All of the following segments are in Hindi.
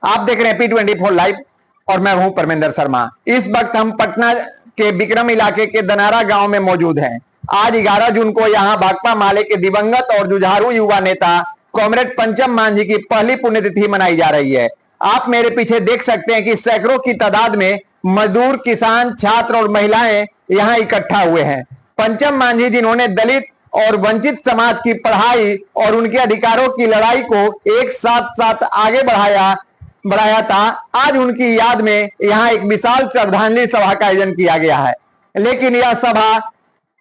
आप देख रहे हैं P24 लाइव और मैं हूं परमेंद्र शर्मा। इस वक्त हम पटना के विक्रम इलाके के दनारा गांव में मौजूद हैं। आज 11 जून को यहां भाकपा माले के दिवंगत और जुझारू युवा नेता कॉमरेड पंचम मांझी की पहली पुण्यतिथि मनाई जा रही है। आप मेरे पीछे देख सकते हैं कि सैकड़ों की तादाद में मजदूर, किसान, छात्र और महिलाएं यहां इकट्ठा हुए हैं। पंचम मांझी जिन्होंने दलित और वंचित समाज की पढ़ाई और उनके अधिकारों की लड़ाई को एक साथ आगे बढ़ाया था, आज उनकी याद में यहां एक विशाल श्रद्धांजलि सभा का आयोजन किया गया है। लेकिन यह सभा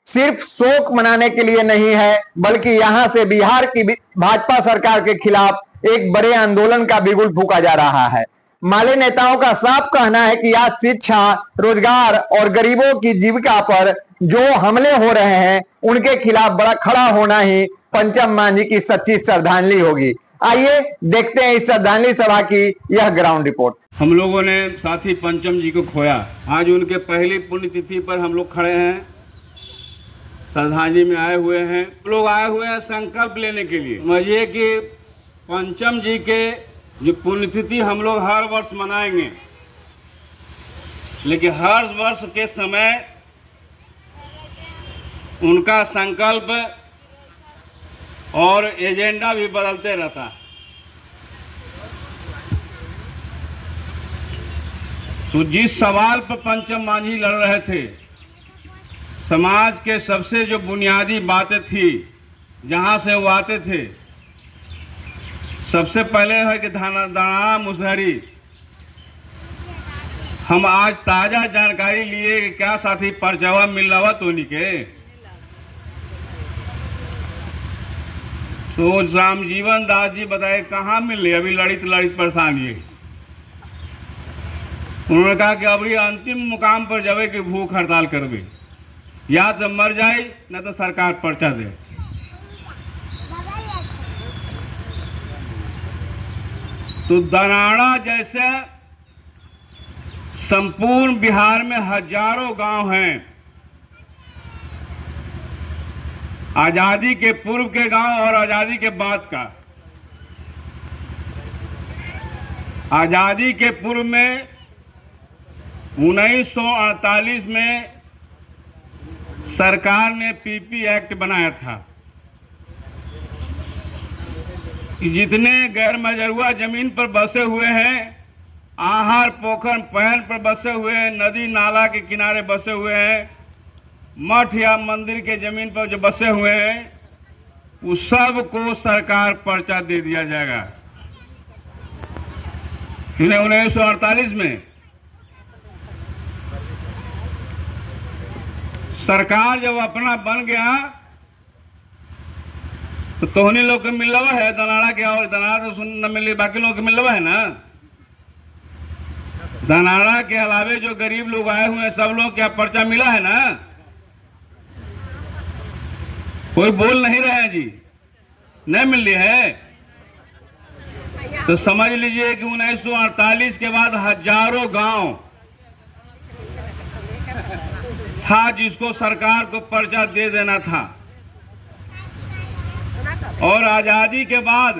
सिर्फ शोक मनाने के लिए नहीं है, बल्कि यहां से बिहार की भाजपा सरकार के खिलाफ एक बड़े आंदोलन का बिगुल फूंका जा रहा है। माले नेताओं का साफ कहना है कि आज शिक्षा, रोजगार और गरीबों की जीविका पर जो हमले हो रहे हैं, उनके खिलाफ बड़ा खड़ा होना ही पंचम मांझी की सच्ची श्रद्धांजलि होगी। आइए देखते हैं इस श्रद्धांजलि सभा की यह ग्राउंड रिपोर्ट। हम लोगों ने साथी पंचम जी को खोया। आज उनके पहली पुण्यतिथि पर हम लोग खड़े हैं, श्रद्धांजलि में आए हुए हैं। लोग आए हुए हैं संकल्प लेने के लिए। समझिए कि पंचम जी के जो पुण्यतिथि हम लोग हर वर्ष मनाएंगे, लेकिन हर वर्ष के समय उनका संकल्प और एजेंडा भी बदलते रहता है। तो जिस सवाल पर पंचम मांझी लड़ रहे थे, समाज के सबसे जो बुनियादी बातें थी, जहां से वो आते थे, सबसे पहले है कि दनारा मुसहरी। हम आज ताजा जानकारी लिए कि क्या साथी परचवा मिल रहा तो नहीं के तो रामजीवन दास जी बताए कहाँ मिल रही, अभी लड़ित परेशान ये। उन्होंने कहा कि अभी अंतिम मुकाम पर जावे कि भूख हड़ताल करवे, या तो मर जाए न तो सरकार पर्चा दे। तो दनाड़ा जैसे संपूर्ण बिहार में हजारों गांव हैं, आजादी के पूर्व के गांव और आजादी के बाद का। आजादी के पूर्व में 1948 में सरकार ने पीपी एक्ट बनाया था कि जितने गैर मजरूआ जमीन पर बसे हुए हैं, आहार पोखर पहल पर बसे हुए हैं, नदी नाला के किनारे बसे हुए हैं, मठ या मंदिर के जमीन पर जो बसे हुए हैं, उस सब को सरकार पर्चा दे दिया जाएगा। 1948 में सरकार जब अपना बन गया तो तोहनी लोग को मिल रहा है, दनाड़ा के और दनाड़ा तो सुन न मिले, बाकी लोगों को मिल रहा है ना। दनाड़ा के अलावे जो गरीब लोग आए हुए हैं, सब लोग क्या पर्चा मिला है ना? कोई बोल नहीं रहे हैं जी, नहीं मिल रही है। तो समझ लीजिए कि 1948 के बाद हजारों गांव था जिसको सरकार को पर्चा दे देना था, और आजादी के बाद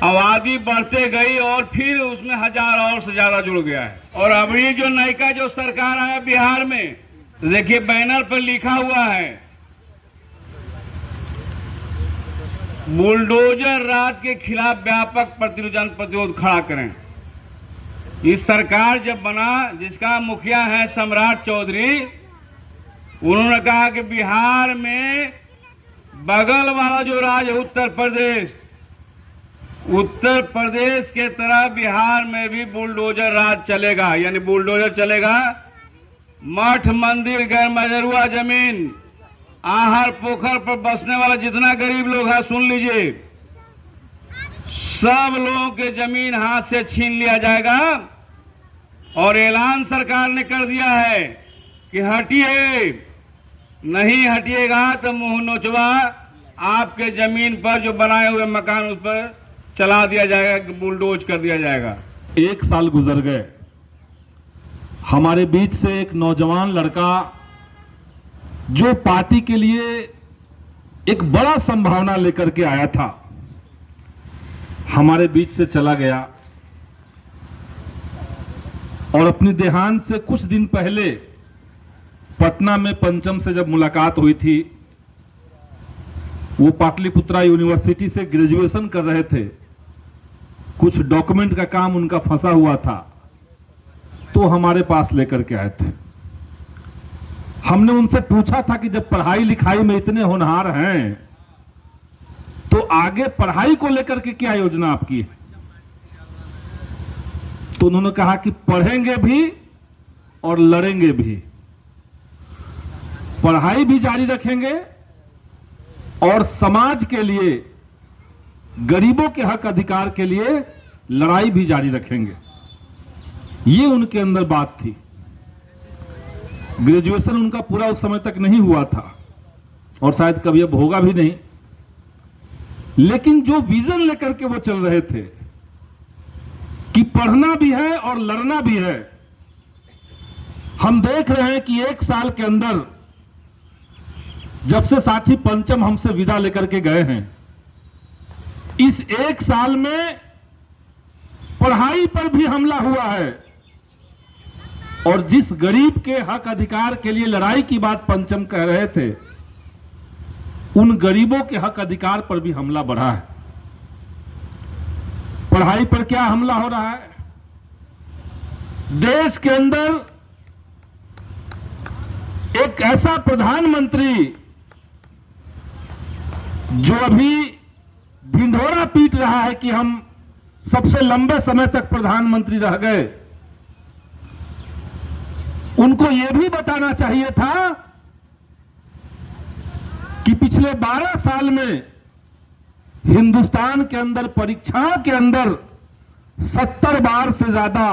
आबादी बढ़ते गई और फिर उसमें हजार और से ज्यादा जुड़ गया है। और अभी जो नयका जो सरकार आया बिहार में, देखिए बैनर पर लिखा हुआ है बुलडोजर राज के खिलाफ व्यापक प्रतिरोध खड़ा करें। इस सरकार जब बना, जिसका मुखिया है सम्राट चौधरी, उन्होंने कहा कि बिहार में बगल वाला जो राज्य उत्तर प्रदेश के तरह बिहार में भी बुलडोजर राज चलेगा। यानी बुलडोजर चलेगा, मठ मंदिर, गैर मजरूआ जमीन, आहार पोखर पर बसने वाला जितना गरीब लोग हैं, सुन लीजिए, सब लोगों के जमीन हाथ से छीन लिया जाएगा। और ऐलान सरकार ने कर दिया है कि हटिए, नहीं हटिएगा तो मुंह नोचवा आपके जमीन पर जो बनाए हुए मकान उस पर चला दिया जाएगा, बुलडोज कर दिया जाएगा। 1 साल गुजर गए, हमारे बीच से एक नौजवान लड़का जो पार्टी के लिए एक बड़ा संभावना लेकर के आया था, हमारे बीच से चला गया। और अपनी देहांत से कुछ दिन पहले पटना में पंचम से जब मुलाकात हुई थी, वो पाटलिपुत्रा यूनिवर्सिटी से ग्रेजुएशन कर रहे थे, कुछ डॉक्यूमेंट का काम उनका फंसा हुआ था, तो हमारे पास लेकर के आए थे। हमने उनसे पूछा था कि जब पढ़ाई लिखाई में इतने होनहार हैं तो आगे पढ़ाई को लेकर के क्या योजना आपकी है? तो उन्होंने कहा कि पढ़ेंगे भी और लड़ेंगे भी, पढ़ाई भी जारी रखेंगे और समाज के लिए, गरीबों के हक अधिकार के लिए लड़ाई भी जारी रखेंगे। ये उनके अंदर बात थी। ग्रेजुएशन उनका पूरा उस समय तक नहीं हुआ था और शायद कभी अब होगा भी नहीं, लेकिन जो विजन लेकर के वो चल रहे थे कि पढ़ना भी है और लड़ना भी है, हम देख रहे हैं कि एक साल के अंदर जब से साथी पंचम हमसे विदा लेकर के गए हैं, इस एक साल में पढ़ाई पर भी हमला हुआ है और जिस गरीब के हक अधिकार के लिए लड़ाई की बात पंचम कह रहे थे, उन गरीबों के हक अधिकार पर भी हमला बढ़ा है। पढ़ाई पर क्या हमला हो रहा है? देश के अंदर एक ऐसा प्रधानमंत्री जो अभी ढिंढोरा पीट रहा है कि हम सबसे लंबे समय तक प्रधानमंत्री रह गए, उनको यह भी बताना चाहिए था कि पिछले 12 साल में हिंदुस्तान के अंदर परीक्षा के अंदर 70 बार से ज्यादा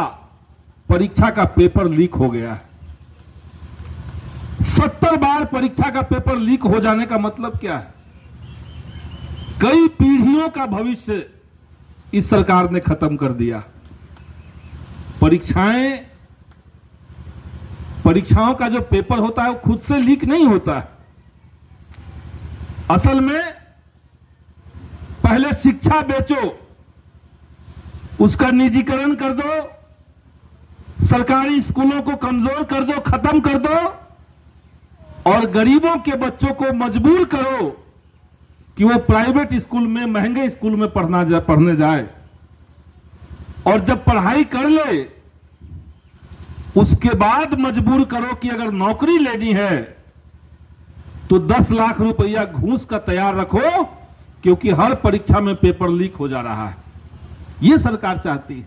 परीक्षा का पेपर लीक हो गया है। 70 बार परीक्षा का पेपर लीक हो जाने का मतलब क्या है? कई पीढ़ियों का भविष्य इस सरकार ने खत्म कर दिया। परीक्षाओं का जो पेपर होता है वो खुद से लीक नहीं होता है। असल में पहले शिक्षा बेचो, उसका निजीकरण कर दो, सरकारी स्कूलों को कमजोर कर दो, खत्म कर दो और गरीबों के बच्चों को मजबूर करो कि वो प्राइवेट स्कूल में, महंगे स्कूल में पढ़ने जाए और जब पढ़ाई कर ले उसके बाद मजबूर करो कि अगर नौकरी लेनी है तो 10 लाख रुपया घूस का तैयार रखो, क्योंकि हर परीक्षा में पेपर लीक हो जा रहा है। ये सरकार चाहती है।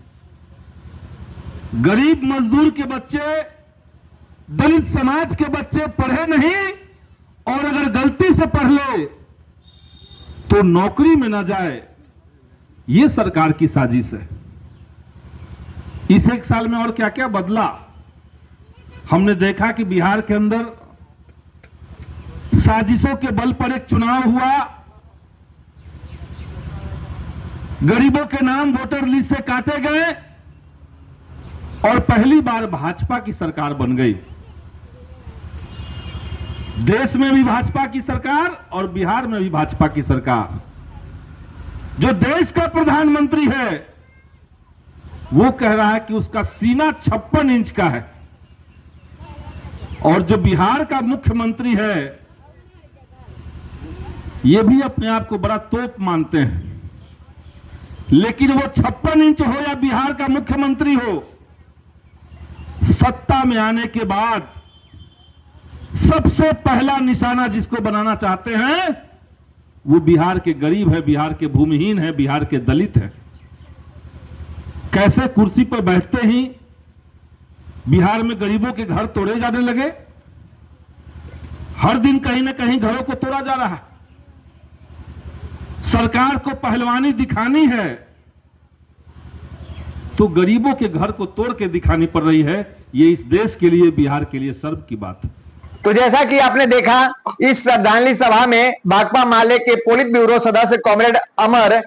गरीब मजदूर के बच्चे, दलित समाज के बच्चे पढ़े नहीं और अगर गलती से पढ़ ले तो नौकरी में ना जाए, ये सरकार की साजिश है। इस एक साल में और क्या क्या बदला? हमने देखा कि बिहार के अंदर साजिशों के बल पर एक चुनाव हुआ, गरीबों के नाम वोटर लिस्ट से काटे गए और पहली बार भाजपा की सरकार बन गई। देश में भी भाजपा की सरकार और बिहार में भी भाजपा की सरकार। जो देश का प्रधानमंत्री है वो कह रहा है कि उसका सीना 56 इंच का है और जो बिहार का मुख्यमंत्री है ये भी अपने आप को बड़ा तोप मानते हैं, लेकिन वो 56 इंच हो या बिहार का मुख्यमंत्री हो, सत्ता में आने के बाद सबसे पहला निशाना जिसको बनाना चाहते हैं वो बिहार के गरीब है, बिहार के भूमिहीन है, बिहार के दलित है। कैसे कुर्सी पर बैठते ही बिहार में गरीबों के घर तोड़े जाने लगे। हर दिन कहीं ना कहीं घरों को तोड़ा जा रहा है। सरकार को पहलवानी दिखानी है तो गरीबों के घर को तोड़ के दिखानी पड़ रही है। ये इस देश के लिए, बिहार के लिए सर्व की बात है। तो जैसा कि आपने देखा, इस श्रद्धांजलि सभा में भाकपा माले के पोलित ब्यूरो सदस्य कॉमरेड अमर,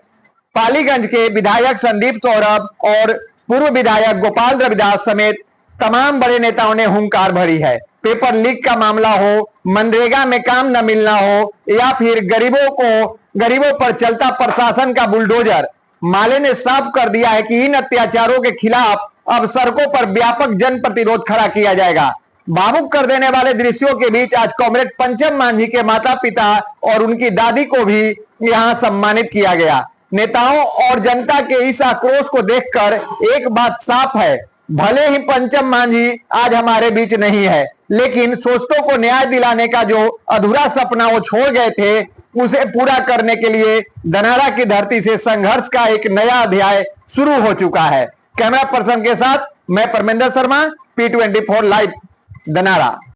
पालीगंज के विधायक संदीप सौरभ और पूर्व विधायक गोपाल रविदास समेत तमाम बड़े नेताओं ने हुंकार भरी है। पेपर लीक का मामला हो, मनरेगा में काम न मिलना हो या फिर गरीबों पर चलता प्रशासन का बुलडोजर, माले ने साफ कर दिया है कि इन अत्याचारों के खिलाफ अब सड़कों पर व्यापक जन प्रतिरोध खड़ा किया जाएगा। भावुक कर देने वाले दृश्यों के बीच आज कॉमरेड पंचम मांझी के माता पिता और उनकी दादी को भी यहां सम्मानित किया गया। नेताओं और जनता के इस आक्रोश को देखकर एक बात साफ है, भले ही पंचम मांझी आज हमारे बीच नहीं है, लेकिन शोषितों को न्याय दिलाने का जो अधूरा सपना वो छोड़ गए थे, उसे पूरा करने के लिए धनारा की धरती से संघर्ष का एक नया अध्याय शुरू हो चुका है। कैमरा पर्सन के साथ मैं परमेंद्र शर्मा, P24 लाइव, धनारा।